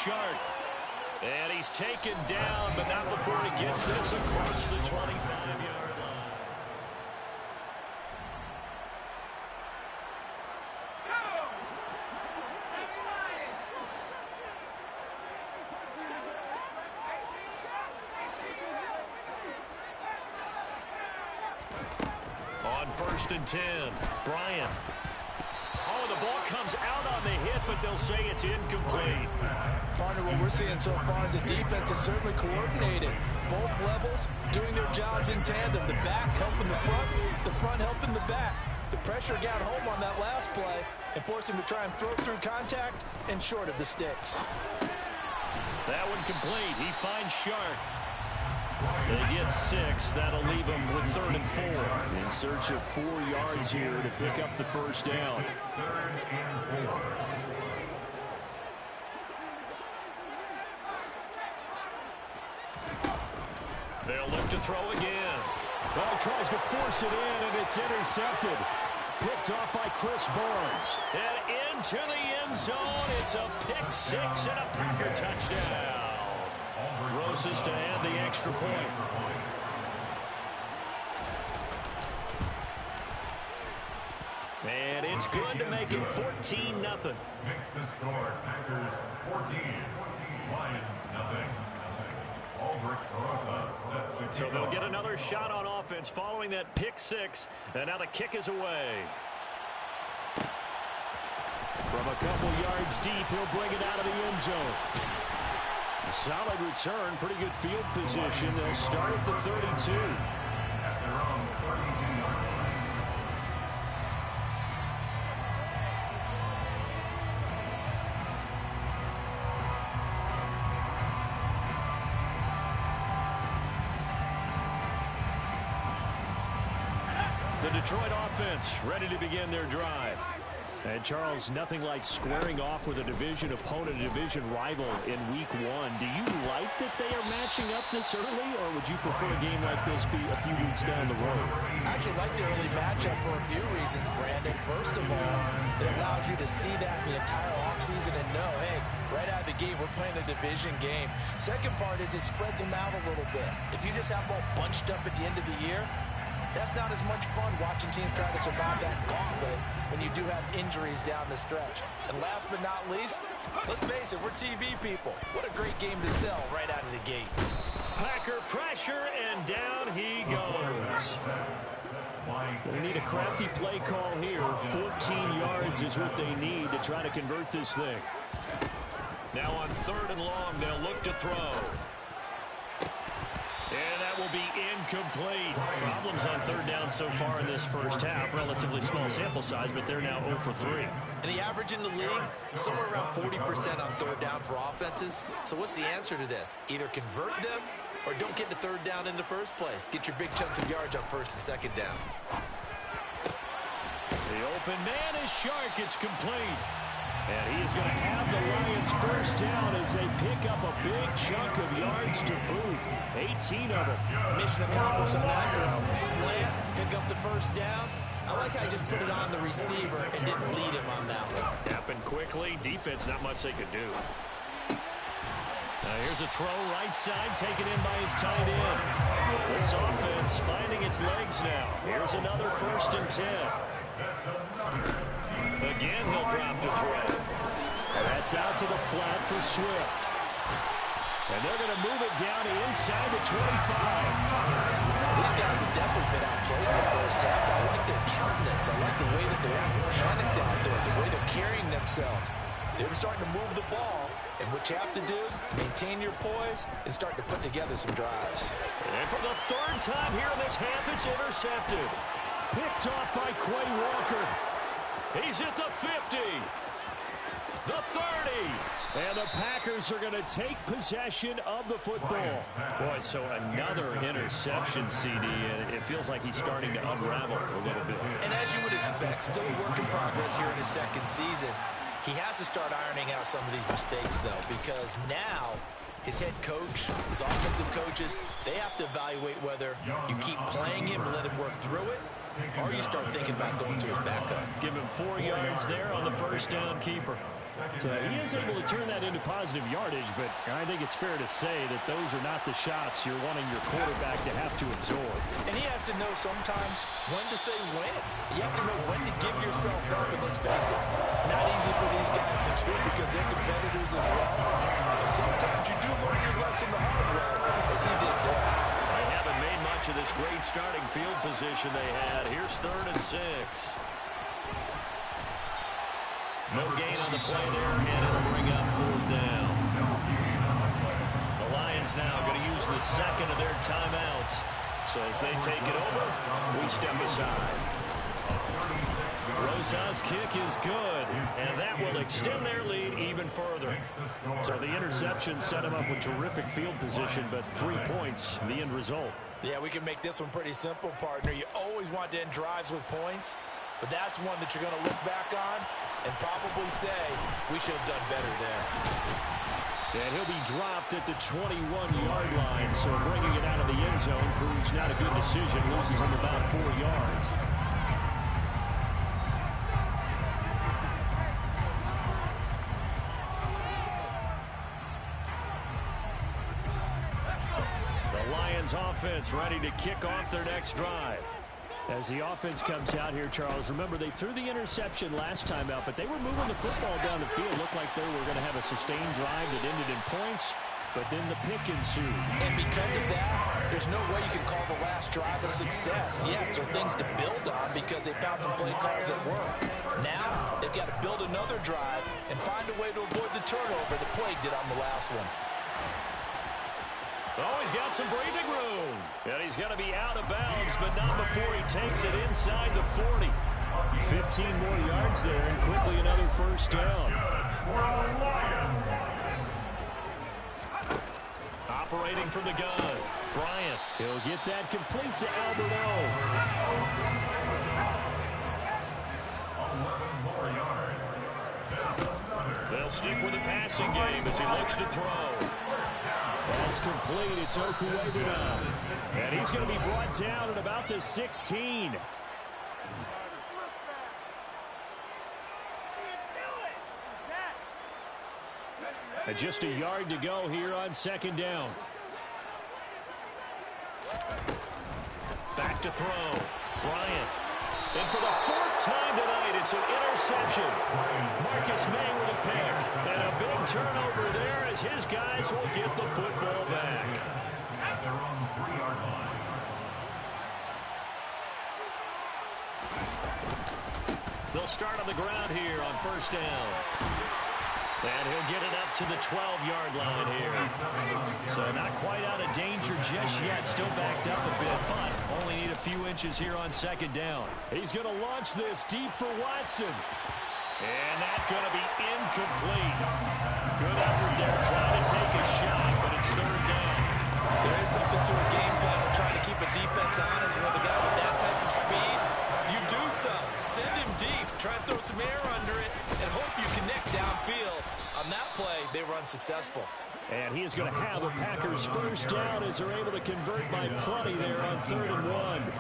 Shark. And he's taken down, but not before he gets this across the 25-yard line. On 1st and 10, Bryant. Oh, the ball comes out on the hit, but they'll say it's incomplete. Partner, what we're seeing so far is the defense is certainly coordinated. Both levels doing their jobs in tandem. The back helping the front helping the back. The pressure got home on that last play and forced him to try and throw through contact and short of the sticks. That one complete. He finds Shark. They get 6. That'll leave them with 3rd and 4. In search of 4 yards here to pick up the first down. They'll look to throw again. Well, tries to force it in, and it's intercepted. Picked off by Chris Barnes. And into the end zone. It's a pick 6 and a Packer touchdown. Roses to add the extra point. And it's good to make it 14-0. Makes the score Packers 14, Lions nothing. So they'll get another shot on offense following that pick 6. And now the kick is away. From a couple yards deep, he'll bring it out of the end zone. A solid return, pretty good field position. They'll start at the 32. The Detroit offense ready to begin their drive. And Charles, nothing like squaring off with a division opponent, a division rival in week 1. Do you like that they are matching up this early, or would you prefer a game like this be a few weeks down the road? I actually like the early matchup for a few reasons, Brandon. First of all, it allows you to see that the entire offseason and know, hey, right out of the gate, we're playing a division game. Second part is it spreads them out a little bit. If you just have them all bunched up at the end of the year, that's not as much fun watching teams try to survive that gauntlet when you do have injuries down the stretch. And last but not least, let's face it, we're TV people. What a great game to sell right out of the gate. Packer pressure, and down he goes. They need a crafty play call here. 14 yards is what they need to try to convert this thing. Now on 3rd and long, they'll look to throw. And that will be incomplete. Problems on 3rd down so far in this first half. Relatively small sample size, but they're now 0 for 3. And the average in the league, somewhere around 40% on 3rd down for offenses. So what's the answer to this? Either convert them or don't get to 3rd down in the first place. Get your big chunks of yards on 1st and 2nd down. The open man is Shark. It's complete. And he is going to have the Lions first down as they pick up a big chunk of yards to boot. 18 of them. Mission accomplished on that throw. Slant, pick up the first down. I like how he just put it on the receiver and didn't lead him on that one. Happened quickly. Defense, not much they could do. Now here's a throw right side taken in by his tight end. This offense finding its legs now. Here's another 1st and 10. Again, he'll drop the throw. And that's out to the flat for Swift. And they're going to move it down inside the 25. These guys have definitely been outplayed in the first half. I like their countenance. I like the way that they're panicked out there, the way they're carrying themselves. They're starting to move the ball. And what you have to do, maintain your poise and start to put together some drives. And for the 3rd time here in this half, it's intercepted. Picked off by Quay Walker. He's at the 50, the 30, and the Packers are going to take possession of the football. Boy, so another interception, CD, and it feels like he's starting to unravel a little bit. And as you would expect, still a work in progress here in his 2nd season. He has to start ironing out some of these mistakes, though, because now his head coach, his offensive coaches, they have to evaluate whether you keep playing him and let him work through it, or you start thinking about going to his backup. Give him 4 yards there on the first down keeper. He is able to turn that into positive yardage, but I think it's fair to say that those are not the shots you're wanting your quarterback to have to absorb. And he has to know sometimes when to say when. You have to know when to give yourself up, and let's face it, not easy for these guys to do because they're competitors as well. But sometimes you do learn your lesson the hard way, as he did there. They haven't made much of this great starting field position they had. Here's 3rd and 6. No gain on the play there, and it'll bring up 4th down. The Lions now going to use the second of their timeouts. So as they take it over, we step aside. Rosas' kick is good, and that will extend their lead even further. So the interception set him up with terrific field position, but 3 points, the end result. Yeah, we can make this one pretty simple, partner. You always want to end drives with points, but that's one that you're going to look back on and probably say, we should have done better there. And he'll be dropped at the 21-yard line, so bringing it out of the end zone proves not a good decision. Loses him about 4 yards. The Lions offense ready to kick off their next drive. As the offense comes out here, Charles, remember they threw the interception last time out, but they were moving the football down the field. Looked like they were going to have a sustained drive that ended in points, but then the pick ensued. And because of that, there's no way you can call the last drive a success. Yes, there are things to build on because they found some play calls that work. Now, they've got to build another drive and find a way to avoid the turnover that plagued it on the last one. Oh, he's got some breathing room. And he's going to be out of bounds, but not before he takes it inside the 40. 15 more yards there, and quickly another first down. Operating from the gun, Bryant. He'll get that complete to Alberto. 11 more yards. They'll stick with the passing game as he looks to throw. That's complete. It's Okuwebuna. And he's going to be brought down at about the 16. And just a yard to go here on 2nd down. Back to throw. Bryant. And for the 4th time tonight, it's an interception. Marcus May with a pick. And a big turnover there as his guys will get the football back. At their own 3-yard line. They'll start on the ground here on 1st down. And he'll get it up to the 12-yard line here. So not quite out of danger just yet. Still backed up a bit, but only need a few inches here on 2nd down. He's going to launch this deep for Watson. And that's going to be incomplete. Good effort there trying to take a shot, but it's 3rd down. There is something to a game plan of trying to keep a defense honest with a guy with that type of speed. You do so. Send him deep. Try and throw some air under it and hope you connect downfield. On that play, they were unsuccessful. And he is going to have a Packers first down as they're able to convert by plenty there on 3rd and 1.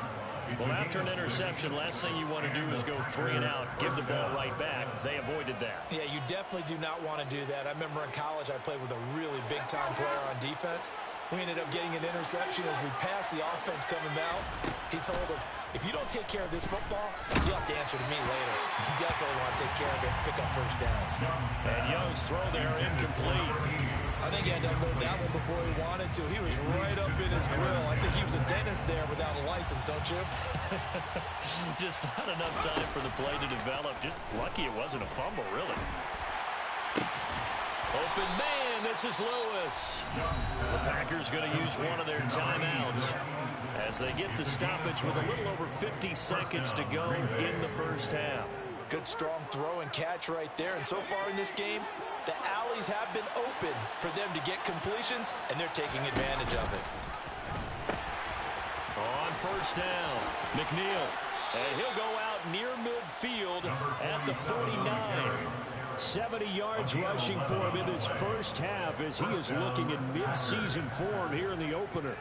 Well, after an interception, last thing you want to do is go 3 and out, give the ball right back. They avoided that. Yeah, you definitely do not want to do that. I remember in college I played with a really big-time player on defense. We ended up getting an interception as we passed the offense coming out. He told him, if you don't take care of this football, you'll have to answer to me later. You definitely want to take care of it, pick up first downs. And Young's throw there incomplete. I think he had to unload that one before he wanted to. He was right up in his grill. I think he was a dentist there without a license, don't you? Just not enough time for the play to develop. Just lucky it wasn't a fumble, really. Open man, this is Lewis. The Packers going to use one of their timeouts as they get the stoppage with a little over 50 seconds to go in the first half. Good strong throw and catch right there. And so far in this game, the alleys have been open for them to get completions, and they're taking advantage of it. On first down, McNeil. And he'll go out near midfield at the 49. 70 yards rushing for him in this first half as he is looking in mid-season form here in the opener.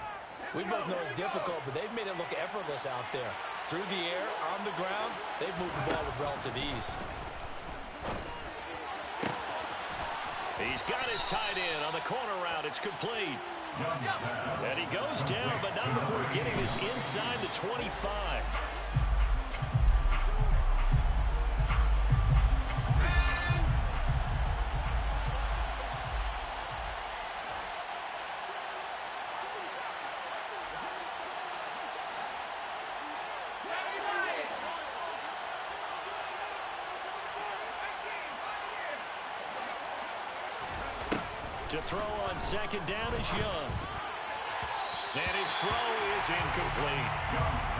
We both know it's difficult, but they've made it look effortless out there. Through the air, on the ground, they've moved the ball with relative ease. He's got his tight end on the corner route. It's complete. And he goes down, but not before getting his inside the 25. To throw on second down is Young. And his throw is incomplete.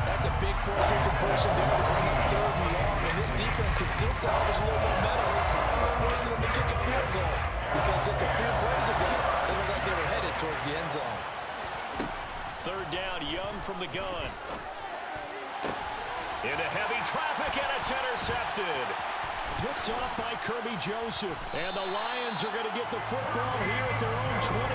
That's a big force incompletion there to bring up 3rd and long. And this defense can still salvage a little momentum, forcing them to kick a field goal. Because just a few plays ago, it looked like they were headed towards the end zone. 3rd down, Young from the gun. Into heavy traffic, and it's intercepted. Picked off by Kirby Joseph. And the Lions are going to get the football here at their own 23.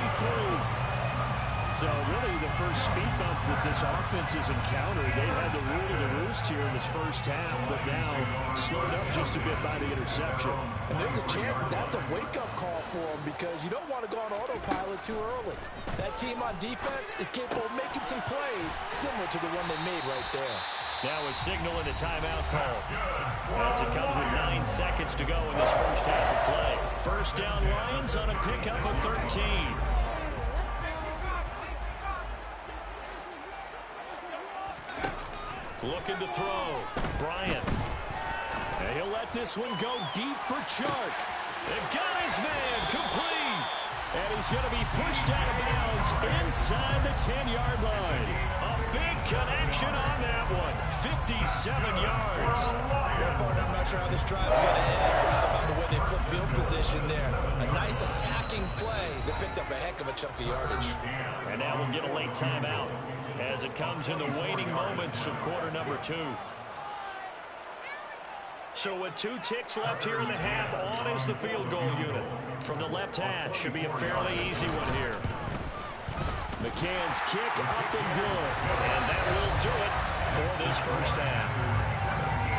So really the first speed bump that this offense has encountered. They had the rule of the roost here in this first half, but now slowed up just a bit by the interception. And there's a chance that that's a wake-up call for them because you don't want to go on autopilot too early. That team on defense is capable of making some plays similar to the one they made right there. Now a signal and a timeout call as it comes with 9 seconds to go in this first half of play. First down, Lions on a pickup of 13. Looking to throw. Bryant. And he'll let this one go deep for Chark. And got his man complete. And he's going to be pushed out of bounds inside the 10-yard line. A big connection on that one. 57 yards. Yeah, partner, I'm not sure how this drive's going to end, but how about the way they flip field position there? A nice attacking play that picked up a heck of a chunk of yardage. And now we'll get a late timeout as it comes in the waning moments of quarter number 2. So with 2 ticks left here in the half, on is the field goal unit. From the left hash, should be a fairly easy one here. McCann's kick up and good. And that will do it for this first half.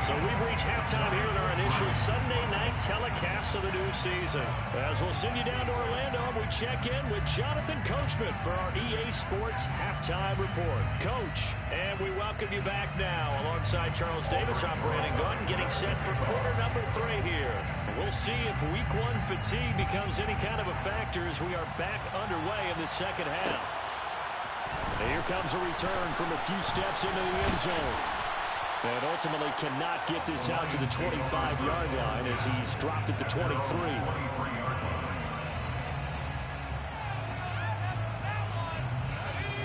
So we've reached halftime here in our initial Sunday night telecast of the new season. As we'll send you down to Orlando, we check in with Jonathan Coachman for our EA Sports Halftime Report. Coach, and we welcome you back now. Alongside Charles Davis, I'm Brandon Gunn, getting set for quarter number 3 here. We'll see if week 1 fatigue becomes any kind of a factor as we are back underway in the second half. And here comes a return from a few steps into the end zone. And ultimately cannot get this out to the 25-yard line as he's dropped at the 23.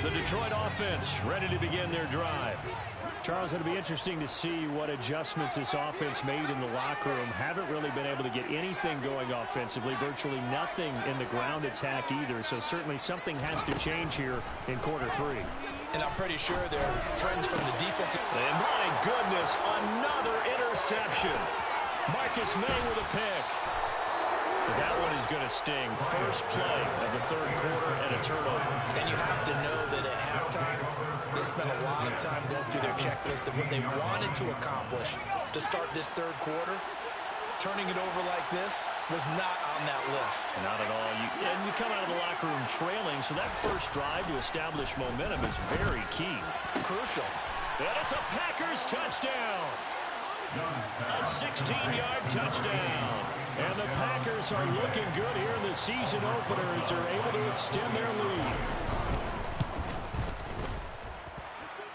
The Detroit offense ready to begin their drive. Charles, it'll be interesting to see what adjustments this offense made in the locker room. Haven't really been able to get anything going offensively, virtually nothing in the ground attack either. So certainly something has to change here in quarter 3. And I'm pretty sure they're friends from the defensive. And my goodness, another interception. Marcus May with a pick. That one is going to sting. First play of the 3rd quarter and a turnover. And you have to know that at halftime, they spent a lot of time going through their checklist of what they wanted to accomplish to start this 3rd quarter. Turning it over like this was not on that list. Not at all. And you come out of the locker room trailing, so that first drive to establish momentum is very key. Crucial. And it's a Packers touchdown. A 16-yard touchdown. And the Packers are looking good here in the season opener as they're able to extend their lead.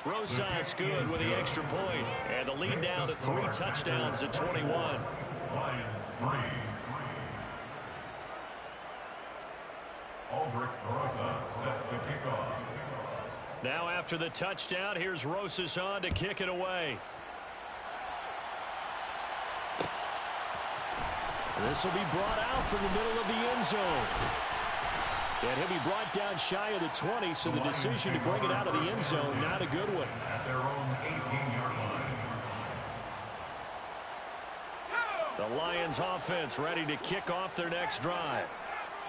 Rosas good with the extra point. And the lead down to 3 touchdowns at 21. Lions 3. Aldrich Rosas set to kick off. Now after the touchdown, here's Rosas on to kick it away. This will be brought out from the middle of the end zone. And he'll be brought down shy of the 20, so the decision to bring it out of the end zone, not a good one. At their own 18-yard line. The Lions offense ready to kick off their next drive.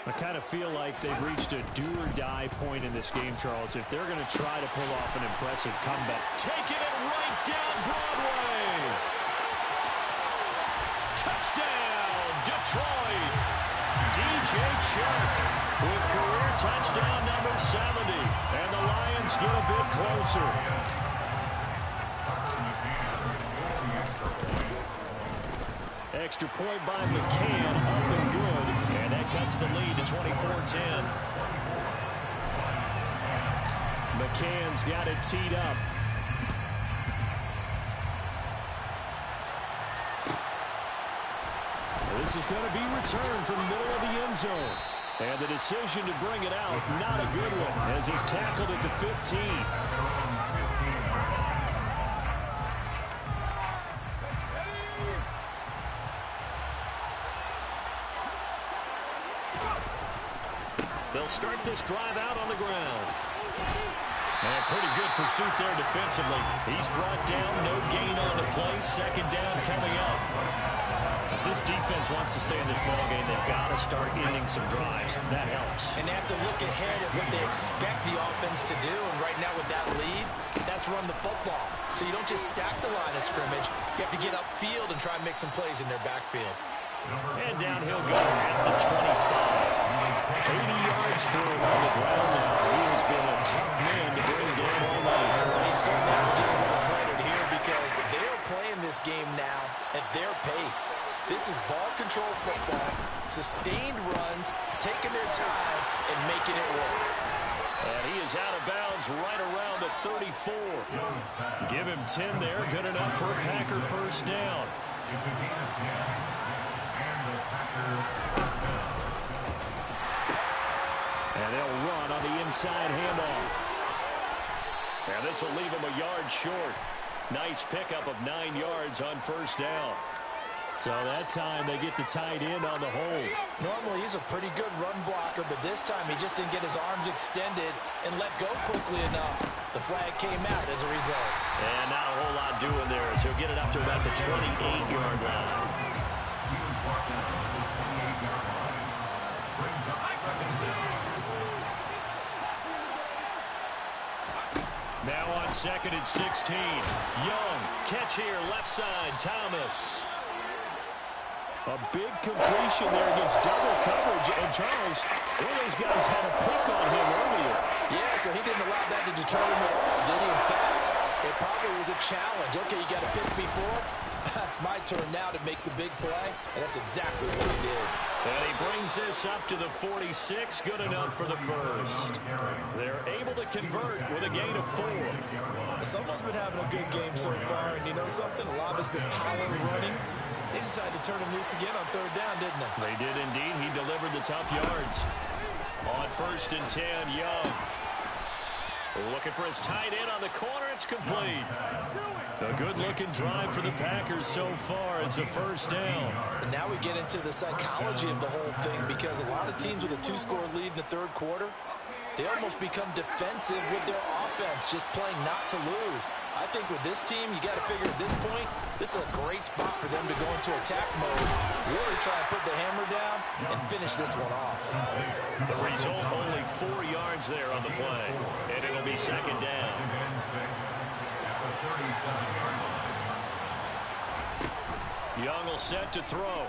I kind of feel like they've reached a do-or-die point in this game, Charles. If they're going to try to pull off an impressive comeback. Taking it right right down Broadway. Touchdown, Detroit. DJ Chark with career touchdown number 70. And the Lions get a bit closer. Extra point by McCann, up and good. And that cuts the lead to 24-10. McCann's got it teed up. This is going to be returned from the middle of the end zone. And the decision to bring it out, not a good one, as he's tackled at the 15. They'll start this drive out on the ground. And pretty good pursuit there defensively. He's brought down, no gain on the play. Second down coming up. If this defense wants to stay in this ballgame, they've got to start ending some drives. That helps. And they have to look ahead at what they expect the offense to do. And right now with that lead, that's run the football. So you don't just stack the line of scrimmage. You have to get upfield and try and make some plays in their backfield. And down he'll go at the 25. 80 yards for him on the ground now. He has been a tough man to bring down all night. He certainly has to give him a credit here because they are playing this game now at their pace. This is ball control football, sustained runs, taking their time, and making it work. And he is out of bounds right around the 34. Give him 10 there. Good enough for a Packer first down. It's a gain of 10. And the Packers first down. And they'll run on the inside handoff. And this will leave him a yard short. Nice pickup of 9 yards on first down. So that time they get the tight end on the hold. Normally he's a pretty good run blocker, but this time he just didn't get his arms extended and let go quickly enough. The flag came out as a result. And not a whole lot doing there as he'll get it up to about the 28-yard line. He was brought down to the 28-yard line. Brings up second down. Now on second and 16. Young, catch here, left side, Thomas. A big completion there against double coverage. And Charles, one of those guys had a pick on him earlier. Yeah, so he didn't allow that to deter him at all, did he? In fact, it probably was a challenge. Okay, you got to pick me for it. That's my turn now to make the big play, and that's exactly what he did. And he brings this up to the 46. Good enough for the first. They're able to convert with a gain of 4. Someone's been having a good game so far, and you know something? A lot has been power running. They decided to turn him loose again on third down, didn't they? They did indeed. He delivered the tough yards. On first and 10, Young. Looking for his tight end on the corner. It's complete. A good-looking drive for the Packers so far. It's a first down. And now we get into the psychology of the whole thing because a lot of teams with a 2-score lead in the third quarter, they almost become defensive with their offense, just playing not to lose. I think with this team, you got to figure at this point, this is a great spot for them to go into attack mode, really try and put the hammer down and finish this one off. The result, only 4 yards there on the play, and it'll be second down. At the 37-yard line. Young will set to throw.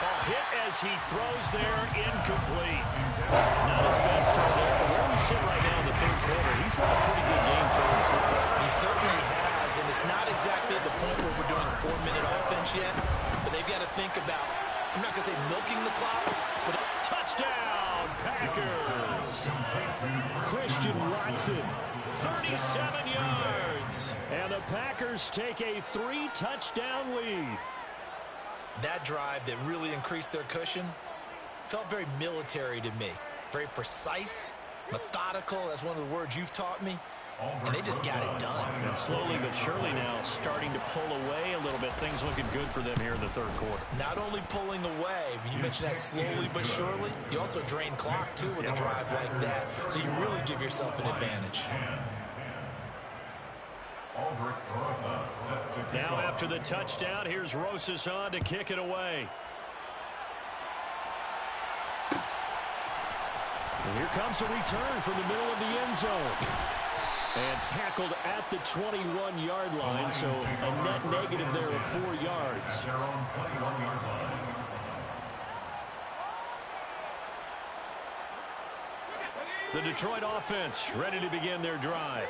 A hit as he throws there, incomplete. Not his best throw there. Where we sit right now in the third quarter, he's had a pretty good game throwing the football. He certainly has, and it's not exactly at the point where we're doing 4-minute offense yet, but they've got to think about, I'm not going to say milking the clock, but touchdown, Packers! Christian Watson, 37 yards. And the Packers take a 3-touchdown lead. That drive that really increased their cushion felt very military to me. Very precise, methodical. That's one of the words you've taught me. And they just got it done. And slowly but surely now starting to pull away a little bit. Things looking good for them here in the third quarter. Not only pulling away, but you mentioned that slowly but surely. You also drain clock, too, with a drive like that. So you really give yourself an advantage. Now after the touchdown, here's Rosas on to kick it away. And here comes a return from the middle of the end zone. And tackled at the 21-yard line, so a net negative there of 4 yards. Their own 21-yard line. The Detroit offense ready to begin their drive.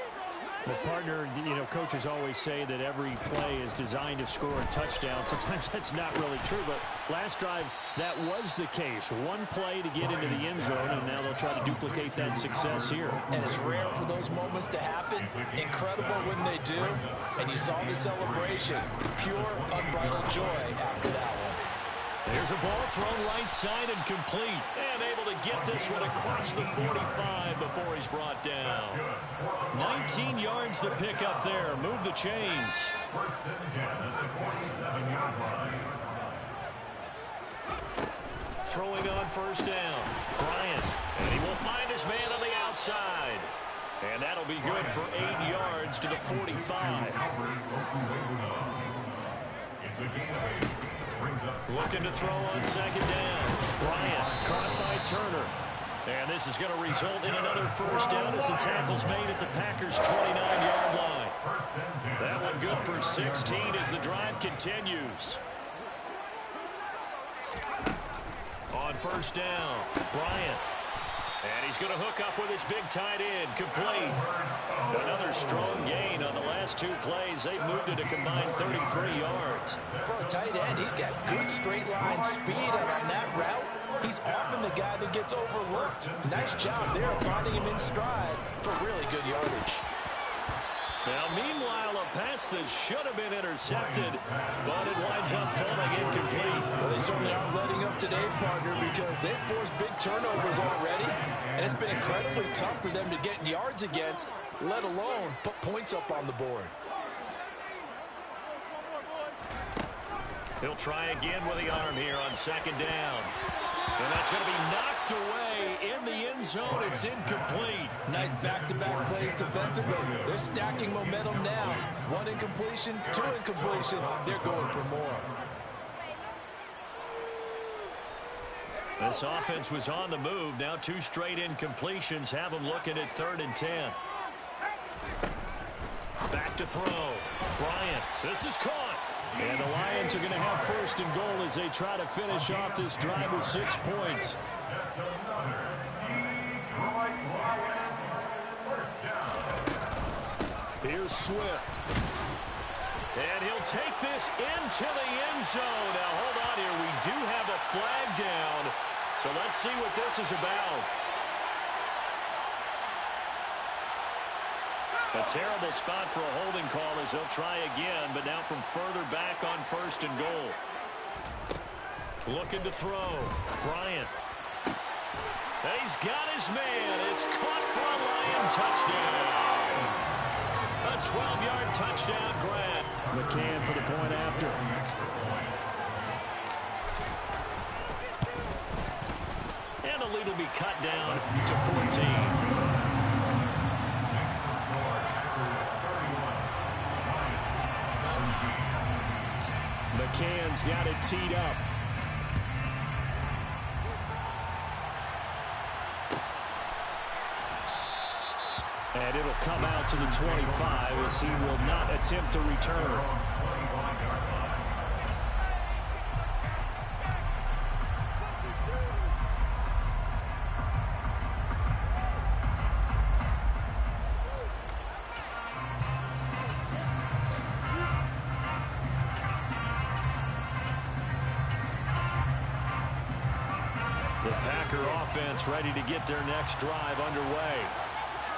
Well, partner, coaches always say that every play is designed to score a touchdown. Sometimes that's not really true, but last drive, that was the case. One play to get into the end zone, and now they'll try to duplicate that success here. And it's rare for those moments to happen. Incredible when they do. And you saw the celebration. Pure, unbridled joy after that one. There's a ball thrown right side and complete. And able to get this one across the 45 before he's brought down. 19 yards to pick up there. Move the chains. First and 10 at the 47-yard line. Throwing on first down. Bryant. And he will find his man on the outside. And that'll be good for 8 yards to the 45. It's a gain of 8. Looking to throw on second down. Bryant caught by Turner. And this is going to result in another first down as the tackle's made at the Packers' 29-yard line. That one good for 16 as the drive continues. On first down, Bryant. And he's going to hook up with his big tight end, complete. Another strong gain on the last 2 plays. They've moved it a combined 33 yards. For a tight end, he's got good straight line speed, and on that route, he's often the guy that gets overlooked. Nice job there finding him in stride for really good yardage. Now, meanwhile, a pass that should have been intercepted, but it winds up falling incomplete. Well, they certainly aren't letting up today, partner, because they've forced big turnovers already, and it's been incredibly tough for them to get yards against, let alone put points up on the board. He'll try again with the arm here on second down. And that's going to be knocked away in the end zone. It's incomplete. Nice back-to-back plays defensively. They're stacking momentum now. 1 incompletion, 2 incompletion. They're going for more. This offense was on the move. Now 2 straight incompletions have them looking at 3rd and 10. Back to throw. Bryant. This is caught. And the Lions are going to have first and goal as they try to finish off this drive with 6 points. That's another Detroit Lions first down. Here's Swift. And he'll take this into the end zone. Now, hold on here. We do have a flag down. So let's see what this is about. A terrible spot for a holding call as they'll try again, but now from further back on first and goal. Looking to throw. Bryant. He's got his man. It's caught for a Lion touchdown. A 12-yard touchdown grab. McCann for the point after. And the lead will be cut down to 14. McCann's got it teed up. And it'll come out to the 25 as he will not attempt to return. Ready to get their next drive underway.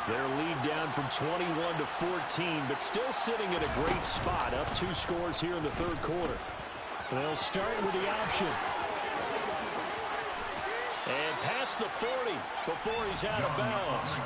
Their lead down from 21 to 14, but still sitting at a great spot, up 2 scores here in the 3rd quarter. They'll start with the option. And past the 40 before he's out of bounds.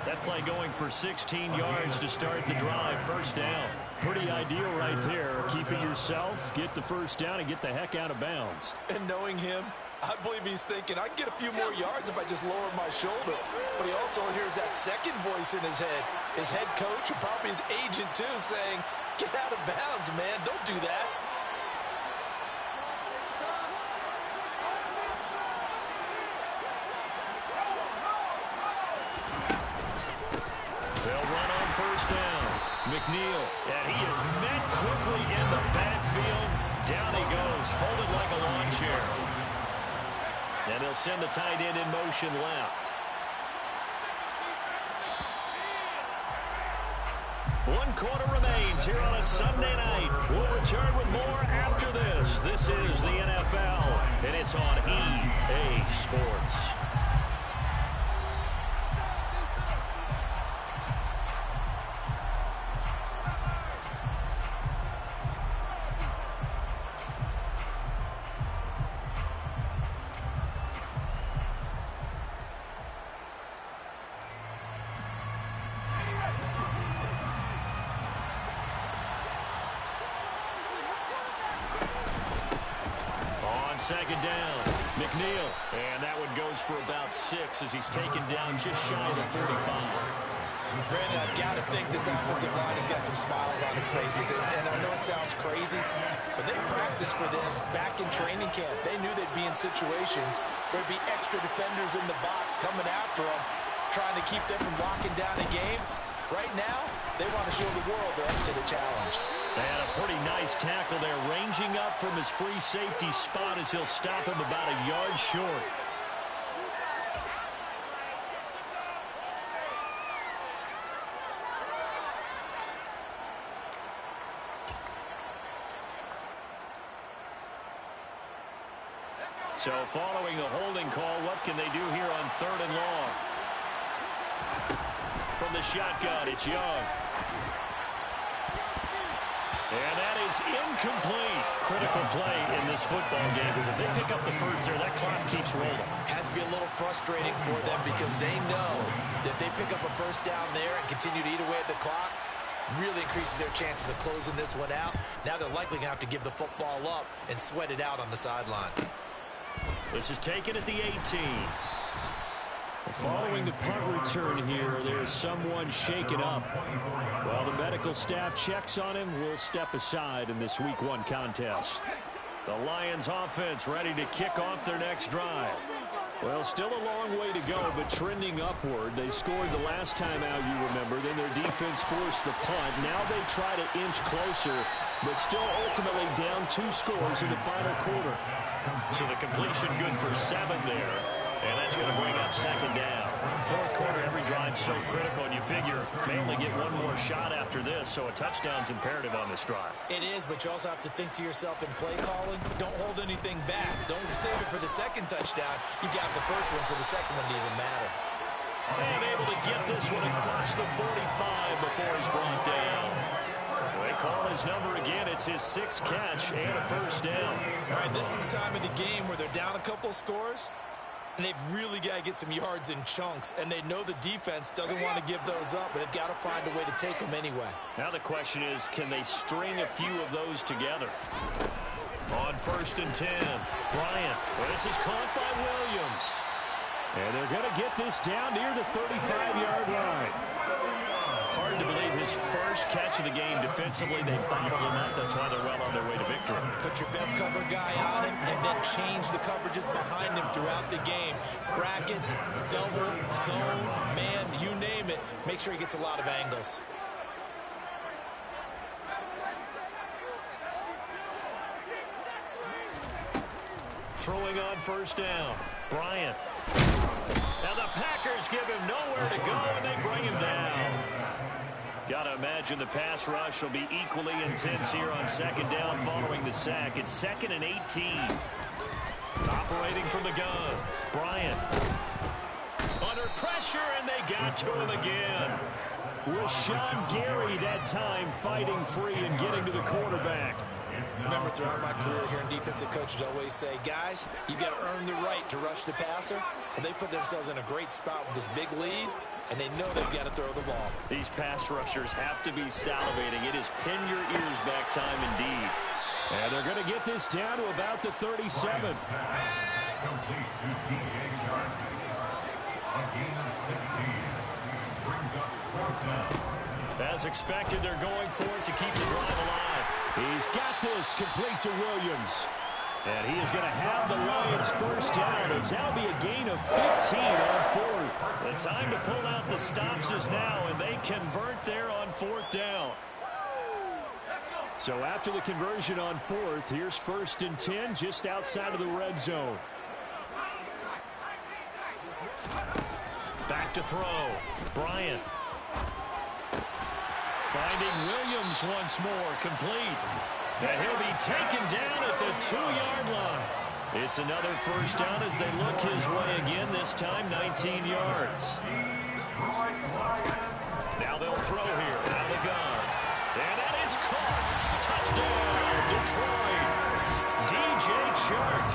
That play going for 16 yards to start the drive. First down. Pretty ideal right there. Keep it yourself, get the first down, and get the heck out of bounds. And knowing him, I believe he's thinking, I can get a few more yards if I just lower my shoulder. But he also hears that second voice in his head. His head coach, and probably his agent too, saying, get out of bounds, man. Don't do that. first down. McNeil, and he is met quickly in the backfield. Down he goes, folded like a lawn chair. And they'll send the tight end in motion left. 1 quarter remains here on a Sunday night. We'll return with more after this. This is the NFL, and it's on EA Sports. Second down, McNeil, and that one goes for about 6 as he's taken down just shy of the 45. Brandon, I've got to think this offensive line has got some smiles on its faces, and I know it sounds crazy, but they practiced for this back in training camp. They knew they'd be in situations where there'd be extra defenders in the box coming after them, trying to keep them from locking down a game. Right now, they want to show the world they're up to the challenge. And a pretty nice tackle there, ranging up from his free safety spot as he'll stop him about a yard short. So following the holding call, what can they do here on 3rd and long? From the shotgun, it's Young. And that is incomplete. Critical play in this football game because if they pick up the first there, that clock keeps rolling. Has to be a little frustrating for them because they know that they pick up a first down there and continue to eat away at the clock, really increases their chances of closing this one out. Now they're likely going to have to give the football up and sweat it out on the sideline. This is taken at the 18. Following the punt return here, there's someone shaken up. While the medical staff checks on him, we'll step aside in this Week 1 contest. The Lions offense ready to kick off their next drive. Well, still a long way to go, but trending upward. They scored the last time out, you remember. Then their defense forced the punt. Now they try to inch closer, but still ultimately down 2 scores in the final quarter. So the completion good for 7 there. And that's going to bring up 2nd down. 4th quarter, every drive's so critical, and you figure may only get 1 more shot after this, so a touchdown's imperative on this drive. It is, but you also have to think to yourself in play calling, don't hold anything back. Don't save it for the 2nd touchdown. You got the first one for the 2nd one to even matter. And able to get this one across the 45 before he's brought down. They call his number again. It's his 6th catch and a first down. All right, this is the time of the game where they're down a couple scores, and they've really got to get some yards in chunks, and they know the defense doesn't want to give those up, but they've got to find a way to take them anyway. Now the question is, can they string a few of those together? On 1st and 10, Bryant. Well, this is caught by Williams. And they're going to get this down near the 35-yard line. Hard to believe his first catch of the game defensively. They bottled him up. That's why they're well on their way to victory. Put your best cover guy on him and then change the coverages behind him throughout the game. Brackets, double, zone, man, you name it. Make sure he gets a lot of angles. Throwing on 1st down, Bryant. Now the Packers give him nowhere to go, and they bring him down. Got to imagine the pass rush will be equally intense here on 2nd down following the sack. It's 2nd and 18. Operating from the gun, Bryant. Under pressure, and they got to him again. Rashawn Gary that time fighting free and getting to the quarterback. Remember, throughout my career here in defensive coaches always say, guys, you got to earn the right to rush the passer. And they put themselves in a great spot with this big lead, and they know they've got to throw the ball. These pass rushers have to be salivating. It is pin your ears back time indeed. And they're going to get this down to about the 37. Complete to P.J. Chark. A gain of 16. Brings up 4th down. As expected, they're going for it to keep the drive alive. He's got this complete to Williams. And he is going to have the Lions first down. As that'll be a gain of 15 on fourth. The time to pull out the stops is now, and they convert there on fourth down. So after the conversion on fourth, here's 1st and 10 just outside of the red zone. Back to throw. Bryant. Finding Williams once more, complete. And he'll be taken down at the 2-yard line. It's another first down as they look his way again, this time 19 yards. Now they'll throw here out of the gun. And that is caught. Touchdown, Detroit. DJ Chark.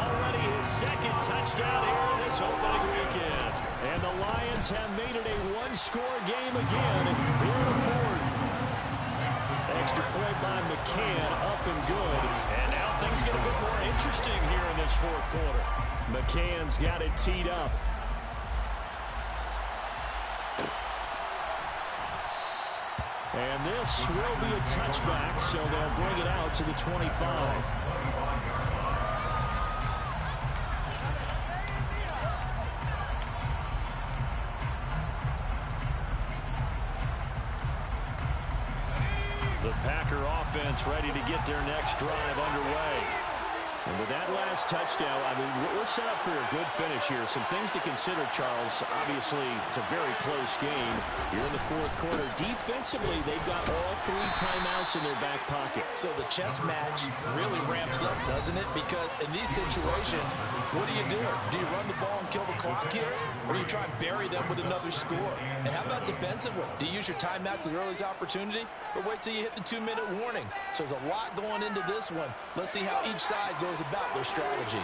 Already his 2nd touchdown here in this opening weekend. And the Lions have made it a one-score game again here in the fourth. Extra point by McCann, up and good. And now things get a bit more interesting here in this fourth quarter. McCann's got it teed up. And this will be a touchback, so they'll bring it out to the 25. The Packer offense ready to get their next drive underway. And with that last touchdown, I mean, we're set up for a good finish here. Some things to consider, Charles. Obviously, it's a very close game here in the fourth quarter. Defensively, they've got all 3 timeouts in their back pocket. So the chess match really ramps up, doesn't it? Because in these situations, what do? Do you run the ball and kill the clock here? Or do you try and bury them with another score? And how about defensively? Do you use your timeouts at the earliest opportunity? Or wait till you hit the 2-minute warning? So there's a lot going into this one. Let's see how each side goes about their strategy.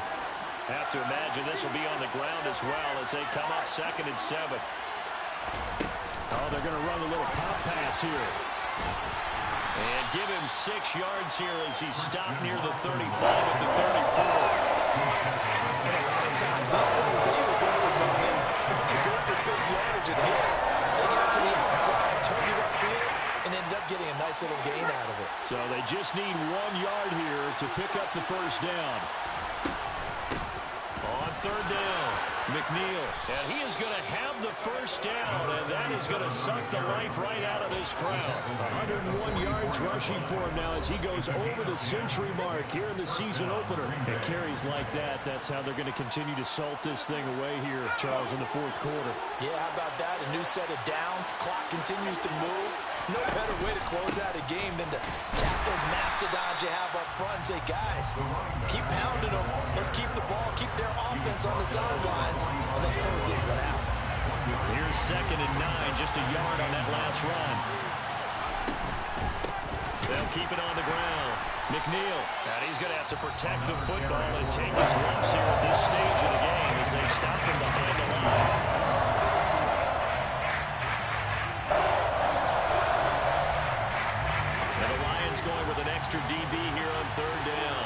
Have to imagine this will be on the ground as well as they come up 2nd and 7. Oh, they're going to run a little pop pass here. And give him 6 yards here as he's stopped near the 35 at the 34. And a lot of times, these players, they either go for nothing or they go for big yardage. And here, they got to the outside, turned it upfield, and ended up getting a nice little gain out of it. So they just need 1 yard here to pick up the first down. On 3rd down, McNeil. And he is going to have the first down, and that is going to suck the life right out of this crowd. 101 yards rushing for him now as he goes over the century mark here in the season opener. And carries like that, that's how they're going to continue to salt this thing away here, Charles, in the fourth quarter. Yeah, how about that? A new set of downs. Clock continues to move. No better way to close out a game than to tap those mastodons you have up front and say, guys, keep pounding them. Let's keep the ball, keep their offense on the sidelines, and let's close this one out. Here's 2nd and 9, just a yard on that last run. They'll keep it on the ground. McNeil, and he's going to have to protect the football and take his lumps here at this stage of the game as they stop him behind the line. Going with an extra DB here on 3rd down.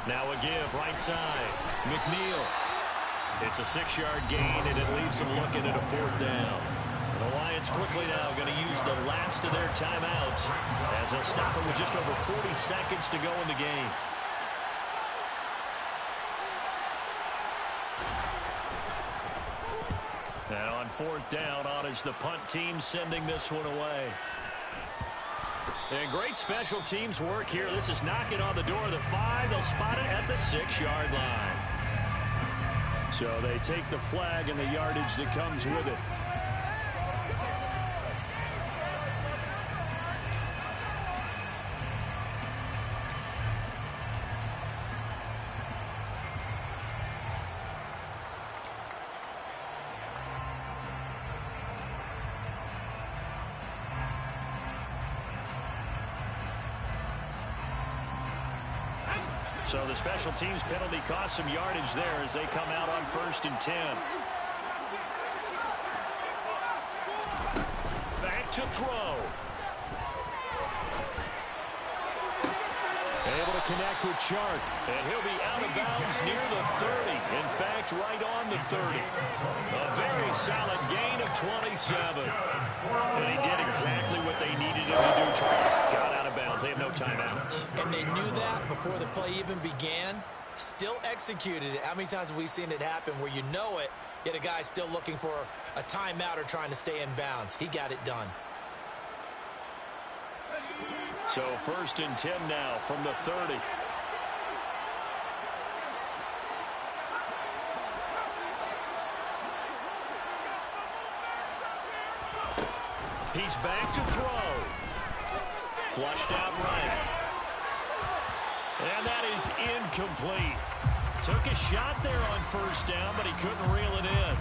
Now a give right side. McNeil. It's a 6-yard gain, and it leaves them looking at a 4th down. And the Lions quickly now going to use the last of their timeouts as they'll stop them with just over 40 seconds to go in the game. And on 4th down, on is the punt team sending this one away. And great special teams work here. This is knocking on the door of the 5. They'll spot it at the 6-yard line. So they take the flag and the yardage that comes with it. So the special teams penalty cost some yardage there as they come out on 1st and 10. Back to throw. Able to connect with Chark. And he'll be out of bounds near the 30. In fact, right on the 30. A very solid gain of 27. And he did exactly what they needed him to do, Charles. Got out of bounds. They have no timeouts. And they knew that before the play even began. Still executed it. How many times have we seen it happen where you know it, yet a guy's still looking for a timeout or trying to stay in bounds? He got it done. So 1st and 10 now from the 30. He's back to throw. Flushed out right. And that is incomplete. Took a shot there on 1st down, but he couldn't reel it in.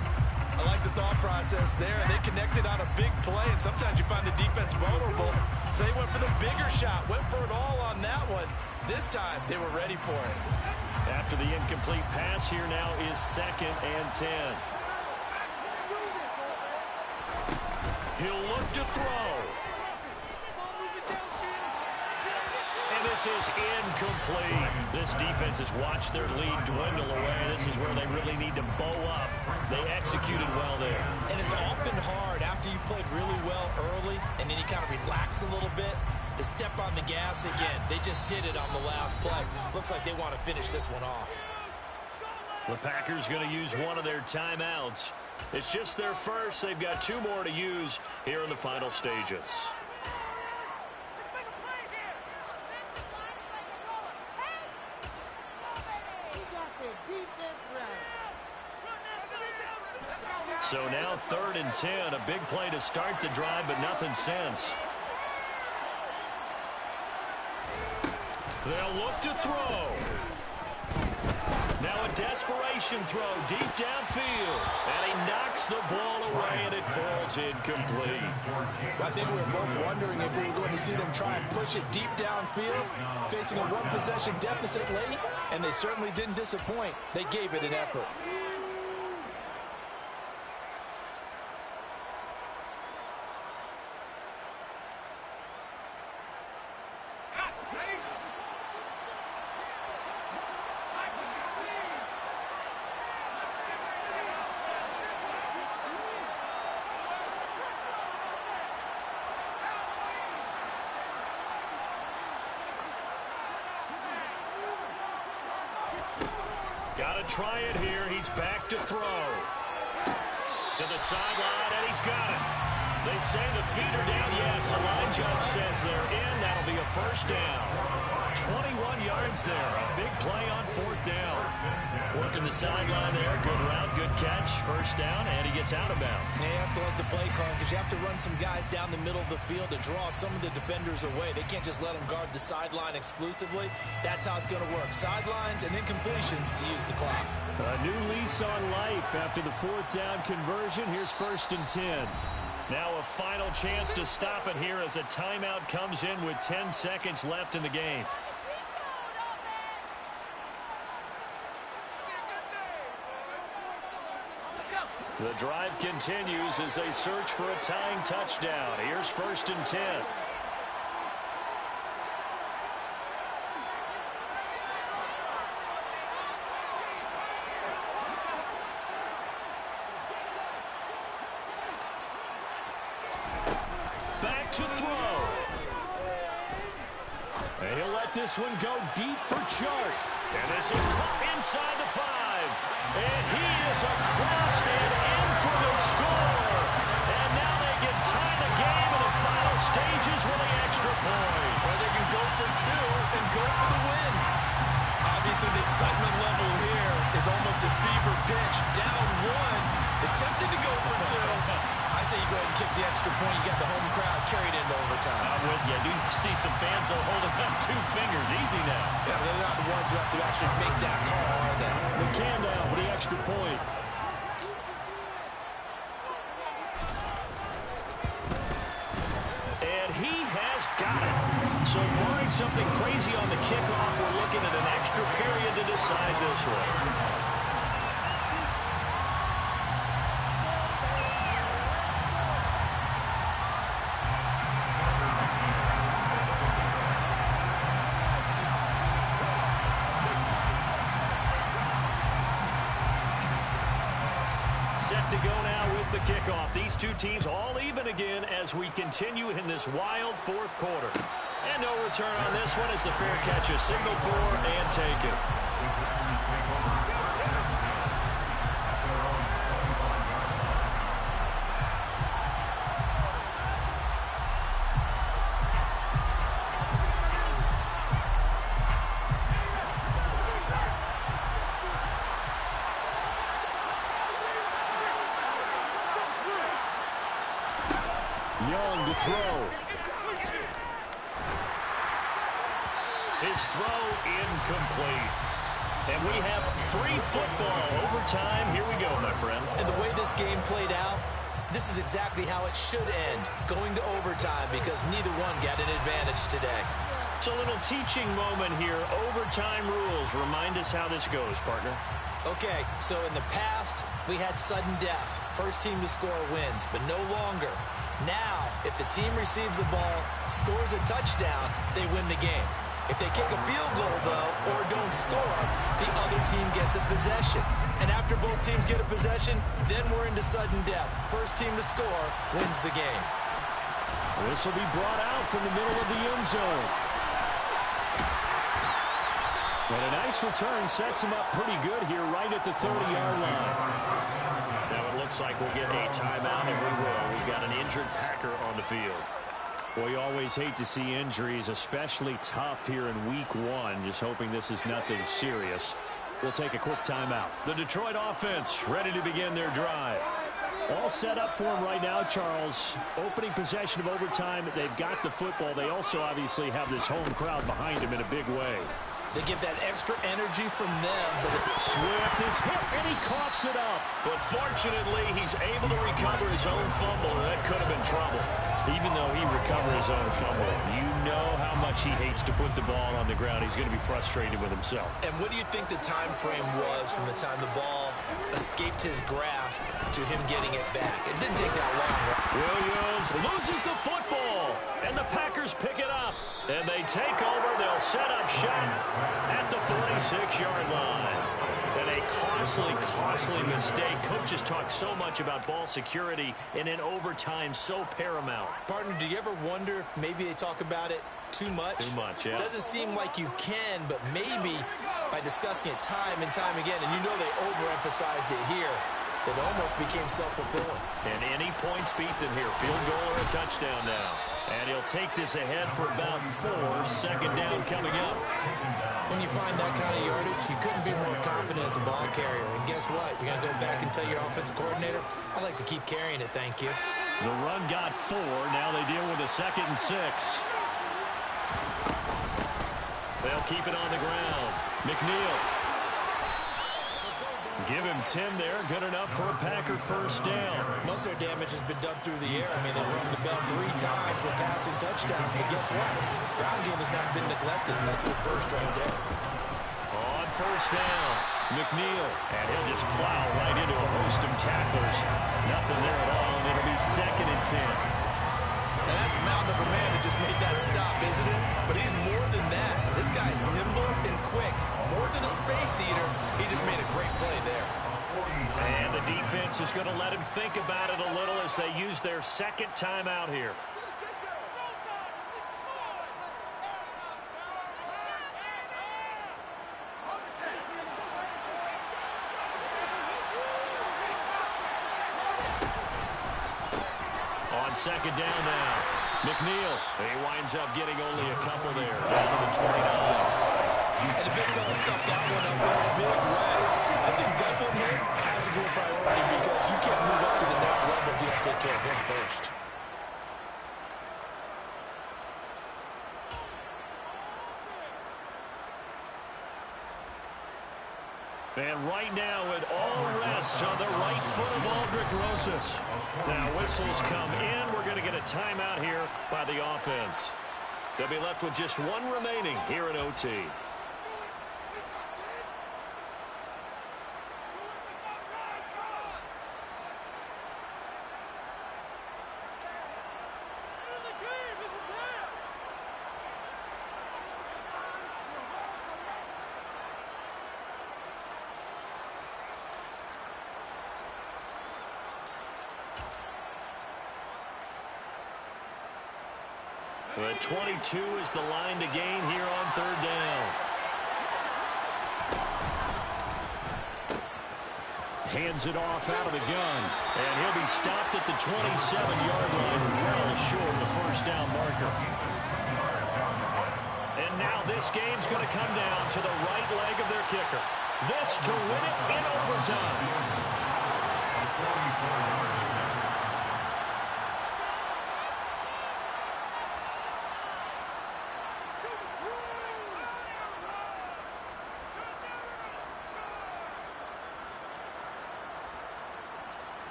I like the thought process there. They connected on a big play, and sometimes you find the defense vulnerable. So they went for the bigger shot, went for it all on that one. This time, they were ready for it. After the incomplete pass, here now is 2nd and 10. He'll look to throw. And this is incomplete. This defense has watched their lead dwindle away. This is where they really need to bow up. They executed well there. And it's often hard after you've played really well early and then you kind of relax a little bit to step on the gas again. They just did it on the last play. Looks like they want to finish this one off. The Packers going to use one of their timeouts. It's just their first. They've got 2 more to use here in the final stages. So now 3rd and 10. A big play to start the drive, but nothing since. They'll look to throw. Now a desperation throw deep downfield. And he knocks the ball away, and it falls incomplete. I think we were both wondering if we were going to see them try and push it deep downfield, facing a 1-possession deficit late, and they certainly didn't disappoint. They gave it an effort. Got to try it here. He's back to throw. To the sideline, and he's got it. They say the feet are down. Yes, the line judge says they're in. That'll be a 1st down. 21 yards there. A big play on 4th down. Working the sideline there. Good route, good catch. 1st down, and he gets out of bounds. Yeah, you have to like the play call because you have to run some guys down the middle of the field to draw some of the defenders away. They can't just let them guard the sideline exclusively. That's how it's going to work. Sidelines and incompletions to use the clock. A new lease on life after the 4th down conversion. Here's 1st and 10. Now a final chance to stop it here as a timeout comes in with 10 seconds left in the game. The drive continues as they search for a tying touchdown. Here's 1st and 10. Back to throw. And he'll let this one go deep for Chark. And this is caught inside the 5. And he is across and in for the score. And now they can tie the game in the final stages with the extra point. Or they can go for 2 and go for the win. Obviously, the excitement level here is almost a fever pitch. Down 1 is tempted to go for 2. I say you go ahead and kick the extra point. You got the home crowd carried into overtime. I'm with you. I do see some fans are holding up 2 fingers. Easy now. Yeah, they're not the ones who have to actually make that call, are they? McCann down for the extra point. And he has got it. So barring something crazy on the kickoff, we're looking at an extra period to decide this one. set to go now with the kickoff. These two teams all even again as we continue in this wild fourth quarter. And no return on this one as the fair catch is signaled for and taken. Young to throw. His throw incomplete. And we have free football. Overtime. Here we go, my friend. And the way this game played out, this is exactly how it should end, going to overtime, because neither one got an advantage today. It's a little teaching moment here. Overtime rules. Remind us how this goes, partner. Okay, so in the past, we had sudden death. First team to score wins, but no longer. Now, if the team receives the ball, scores a touchdown, they win the game. If they kick a field goal, though, or don't score, the other team gets a possession. And after both teams get a possession, then we're into sudden death. First team to score wins the game. This will be brought out from the middle of the end zone. And a nice return sets him up pretty good here right at the 30-yard line. Now it looks like we'll get a timeout, and we will. We've got an injured Packer on the field. Well, you always hate to see injuries, especially tough here in week one. Just hoping this is nothing serious. We'll take a quick timeout. The Detroit offense ready to begin their drive. All set up for him right now, Charles. Opening possession of overtime. They've got the football. They also obviously have this home crowd behind them in a big way. They get that extra energy from them, but Swift is hit, and he coughs it up. But fortunately, he's able to recover his own fumble, and that could have been trouble. Even though he recovered his own fumble, you know how much he hates to put the ball on the ground. He's going to be frustrated with himself. And what do you think the time frame was from the time the ball escaped his grasp to him getting it back? It didn't take that long. Williams loses the football, and the Packers pick it up. And they take over. They'll set up shop at the 46-yard line. And a costly mistake. Coaches talk so much about ball security, and in overtime, so paramount. Partner, do you ever wonder, maybe they talk about it too much? Too much, yeah. Doesn't seem like you can, but maybe by discussing it time and time again, and you know they overemphasized it here, it almost became self-fulfilling. And any points beat them here. Field goal or a touchdown now. And he'll take this ahead for about 4. Second down coming up. When you find that kind of yardage, you couldn't be more confident as a ball carrier. And guess what? You're going to go back and tell your offensive coordinator, I'd like to keep carrying it, thank you. The run got 4. Now they deal with a 2nd and 6. They'll keep it on the ground. McNeil. Give him 10 there. Good enough for a Packer first down. Most of their damage has been done through the air. I mean, they've rung the bell 3 times with passing touchdowns. But guess what? Ground game has not been neglected, and that's a burst right there. On first down, McNeil. And he'll just plow right into a host of tacklers. Nothing there at all, and it'll be 2nd and 10. Now that's a mountain of a man that just made that stop, isn't it? But he's more than that. This guy's nimble and quick. More than a space eater, he just made a great play there. And the defense is going to let him think about it a little as they use their second timeout here. On second down now, McNeil. He winds up getting only a couple there, down to the 29. And the Big Fella stuffed that one up in a big way. I think that one here has to be a priority because you can't move up to the next level if you don't take care of him first. And right now it all rests on the right foot of Aldrick Rosas. Now whistles come in. We're going to get a timeout here by the offense. They'll be left with just 1 remaining here in OT. But 22 is the line to gain here on third down. Hands it off out of the gun. And he'll be stopped at the 27-yard line, well short of the first down marker. And now this game's going to come down to the right leg of their kicker. This to win it in overtime.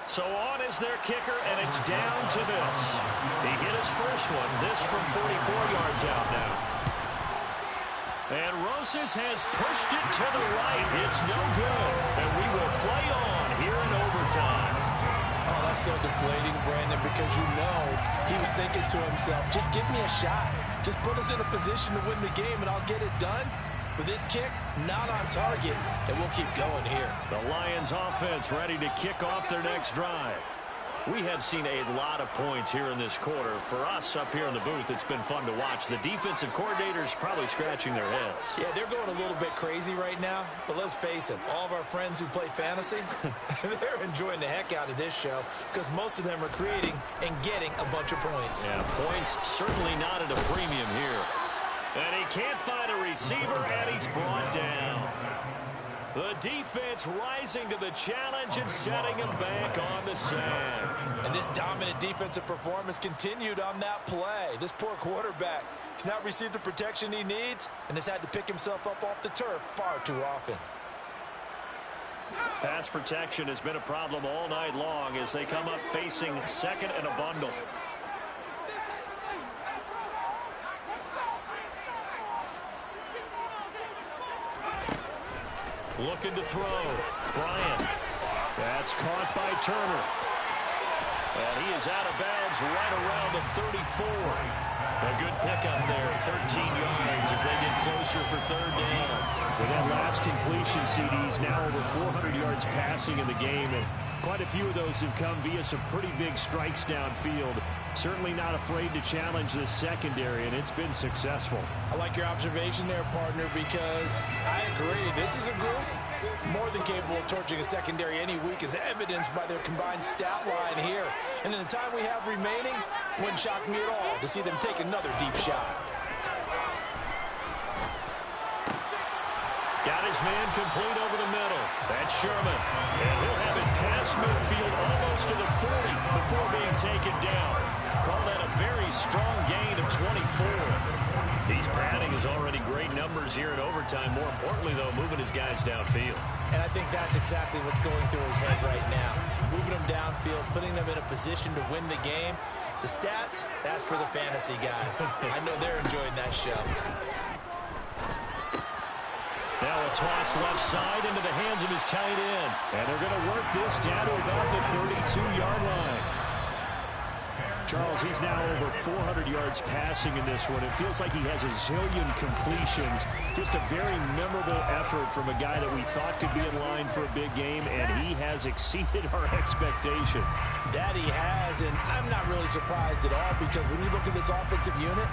So on is their kicker, and it's down to this. He hit his first one, this from 44 yards out now. And Rosas has pushed it to the right. It's no good, and we will play on here in overtime. Oh, that's so deflating, Brandon, because you know he was thinking to himself, just give me a shot. Just put us in a position to win the game, and I'll get it done. But this kick, not on target, and we'll keep going here. The Lions offense ready to kick off their next drive. We have seen a lot of points here in this quarter. For us up here in the booth, it's been fun to watch. The defensive coordinators probably scratching their heads. Yeah, they're going a little bit crazy right now. But let's face it, all of our friends who play fantasy, they're enjoying the heck out of this show because most of them are creating and getting a bunch of points. Yeah, points certainly not at a premium here. And he can't find a receiver, and he's brought down. The defense rising to the challenge and setting him back on the sand. And this dominant defensive performance continued on that play. This poor quarterback, he's not received the protection he needs and has had to pick himself up off the turf far too often. Pass protection has been a problem all night long as they come up facing second and a bundle. Looking to throw. Bryant. That's caught by Turner. And he is out of bounds right around the 34. A good pickup there. 13 yards as they get closer for third down. With that last completion, CD's now over 400 yards passing in the game. And quite a few of those have come via some pretty big strikes downfield. Certainly not afraid to challenge the secondary, and it's been successful. I like your observation there, partner, because I agree. This is a group more than capable of torching a secondary any week, as evidenced by their combined stat line here. And in the time we have remaining, wouldn't shock me at all to see them take another deep shot. Got his man complete over the middle. That's Sherman. And he'll have it past midfield almost to the 40 before being taken down. Call that a very strong gain of 24. He's padding his already great numbers here in overtime. More importantly, though, moving his guys downfield. And I think that's exactly what's going through his head right now. Moving them downfield, putting them in a position to win the game. The stats, that's for the fantasy guys. I know they're enjoying that show. Now a toss left side into the hands of his tight end. And they're going to work this down to about the 32-yard line. Charles, he's now over 400 yards passing in this one. It feels like he has a zillion completions. Just a very memorable effort from a guy that we thought could be in line for a big game, and he has exceeded our expectation. That he has, and I'm not really surprised at all because when you look at this offensive unit,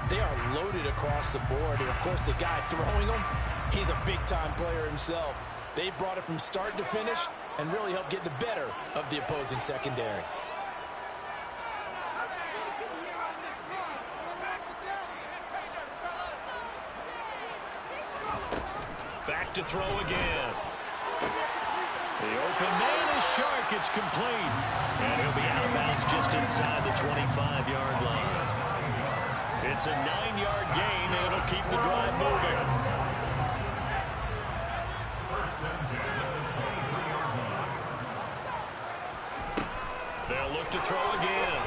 they are loaded across the board. And, of course, the guy throwing them, he's a big-time player himself. They brought it from start to finish and really helped get the better of the opposing secondary. Back to throw again. The open man is Shark. It's complete. And he'll be out of bounds just inside the 25-yard line. It's a 9-yard gain, and it'll keep the drive moving. They'll look to throw again.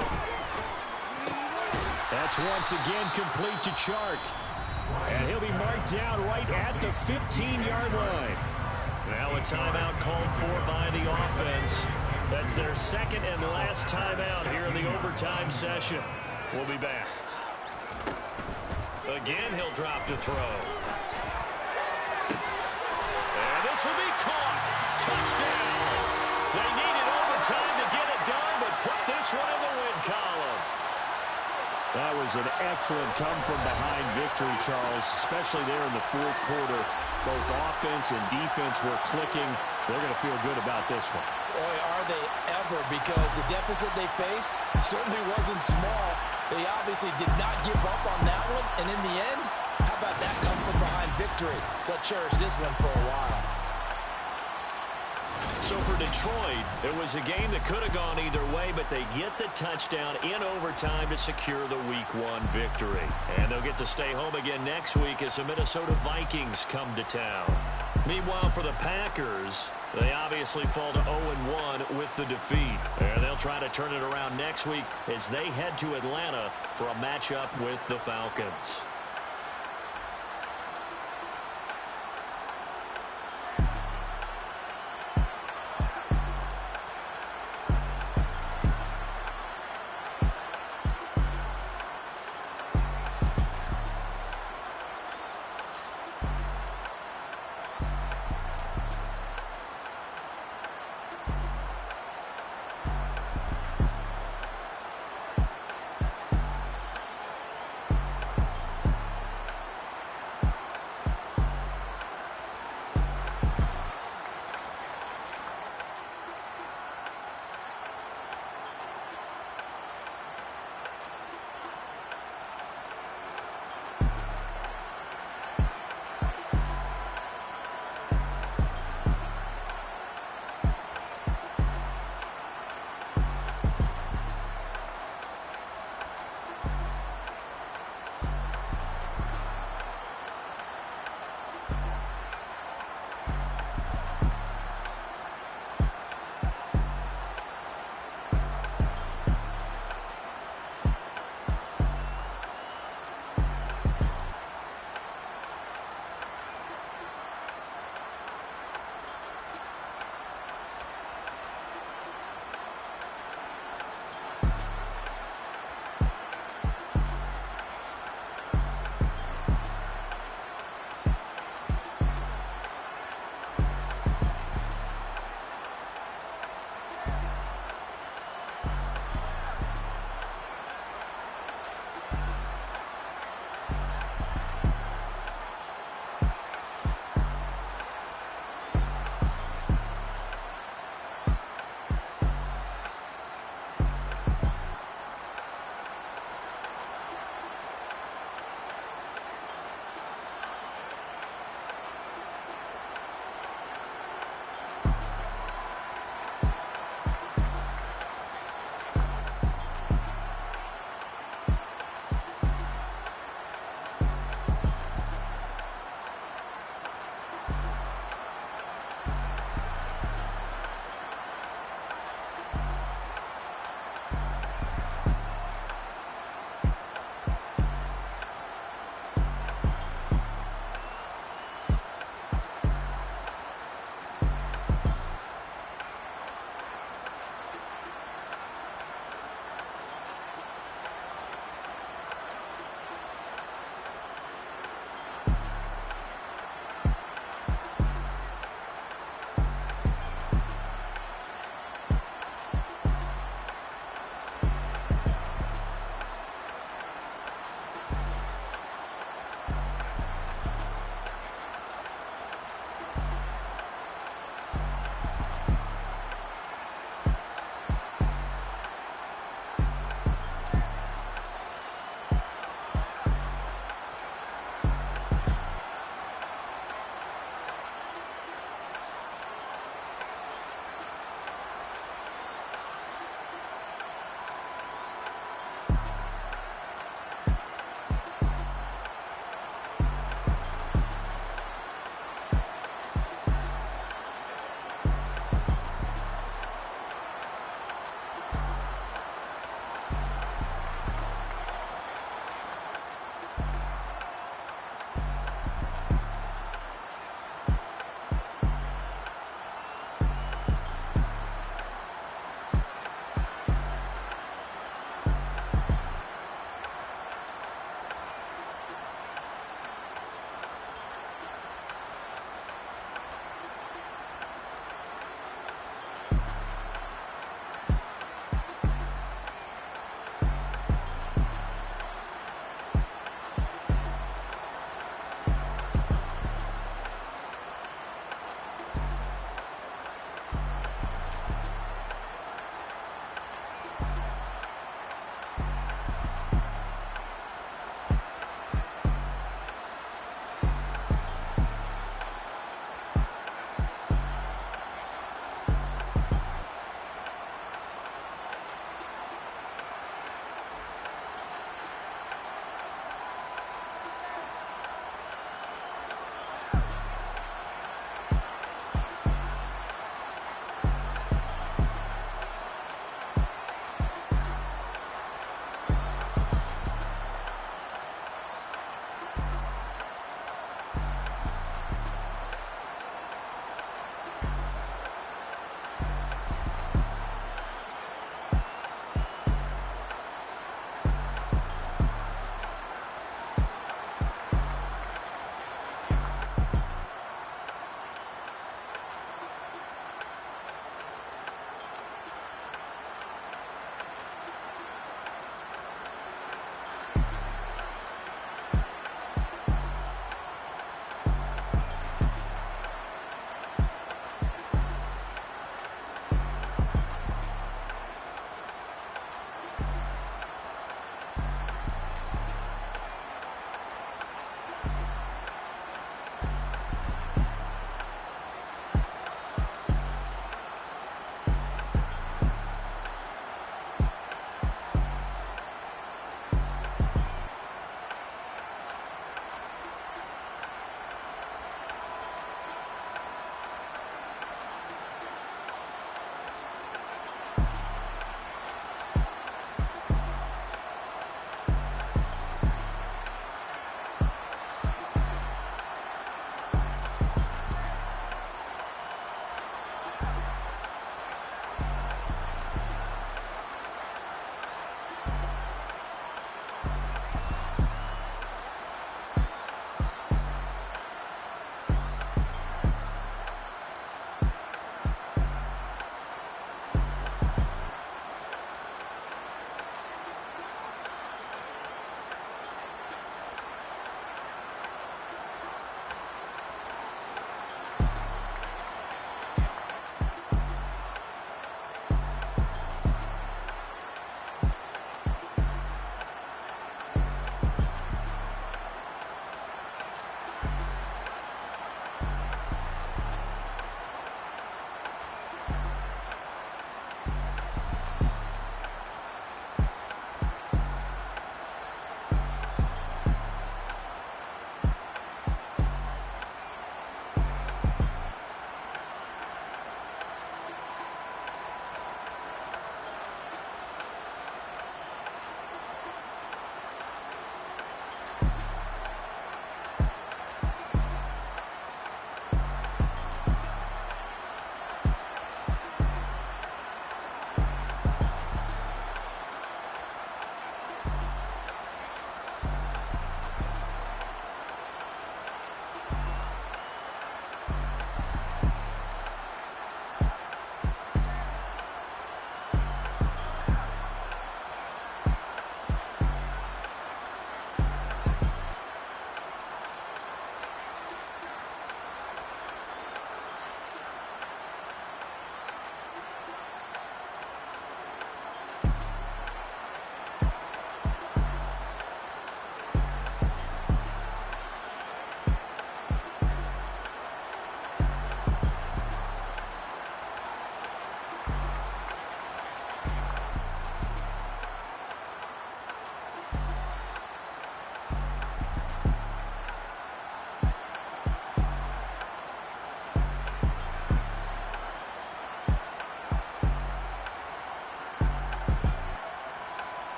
That's once again complete to Chark. And he'll be marked down right at the 15-yard line. Now a timeout called for by the offense. That's their second and last timeout here in the overtime session. We'll be back. Again, he'll drop to throw. And this will be caught. touchdown. They needed overtime to get it done, but put this one in the win column. That was an excellent come-from-behind victory, Charles, especially there in the fourth quarter. Both offense and defense were clicking. They're going to feel good about this one. Boy, are they ever, because the deficit they faced certainly wasn't small. They obviously did not give up on that one, and in the end, how about that come-from-behind victory? They'll cherish this one for a while. So for Detroit, it was a game that could have gone either way, but they get the touchdown in overtime to secure the Week 1 victory. And they'll get to stay home again next week as the Minnesota Vikings come to town. Meanwhile, for the Packers, they obviously fall to 0-1 with the defeat. And they'll try to turn it around next week as they head to Atlanta for a matchup with the Falcons.